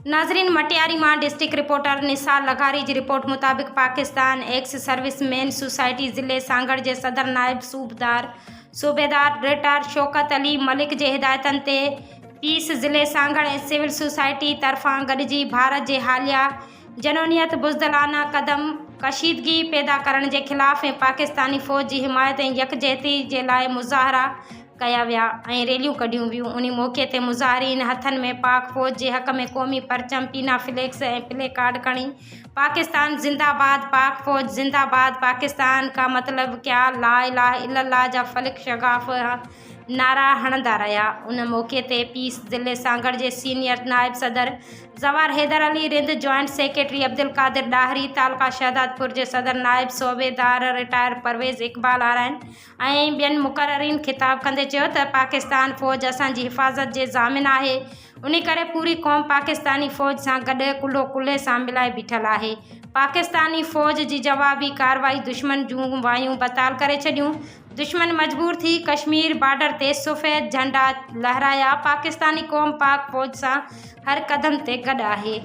नाज़रीन, मटियारी मां district reporter Nisar लगारी जी report मुताबिक़ पाकिस्तान एक्स सर्विसमैन सोसाइटी ज़िले सांगड़ जे सदर नायब सूबेदार रिटायर शौकत अली मलिक जे हिदायतनि ते पीस ज़िले सांगड़ ऐं सिविल सोसाइटी तरफ़ां गॾिजी भारत जे हालिया जनूनियत बुज़दिलाना क़दम कशीदगी पैदा करण जे ख़िलाफ़ ऐं पाकिस्तानी फ़ौज जी हिमायत ऐं यकजहती जे लाइ मुज़ाहरा कया विया ऐं रैलियूं कढियूं वियूं। उन मौक़े ते मुज़ाहिरीन हथनि में पाक फ़ौज जे हक़ में क़ौमी परचम, पीना फ्लैक्स ऐं प्ले कार्ड खणी पाकिस्तान ज़िंदाबाद, पाक फ़ौज ज़िंदाबाद, पाकिस्तान का मतलब क्या, ला इलाहा इल्लल्लाह जा फलिक शगाफ़ नारा हणंदा रहिया। उन मौक़े ते पीस ज़िले सांगड़ जे सीनियर नायब सदर ज़वार हैदर अली, रिंद जॉइंट सेक्रेटरी अब्दुल कादिर डाहरी, तालका शहदादपुर जे सदर नायब सूबेदार रिटायर परवेज़ इक़बाल आराइन ऐं ॿियनि मुक़ररीन ख़िताब कंदे चयो त पाकिस्तान फ़ौज असांजी हिफ़ाज़त जे ज़ामिन आहे। उन करे पूरी क़ौम पाकिस्तानी फ़ौज सां गॾु कुल्हो कुल्हे सां मिलाए बीठल आहे। पाकिस्तानी फ़ौज जी जवाबी कार्रवाई दुश्मन जूं वायूं बताल करे छॾियूं। दुश्मन मजबूर थी कश्मीर बॉर्डर ते सफ़ेद झंडा लहराया। पाकिस्तानी क़ौम पाक फ़ौज सां हर क़दम ते गॾु आहे।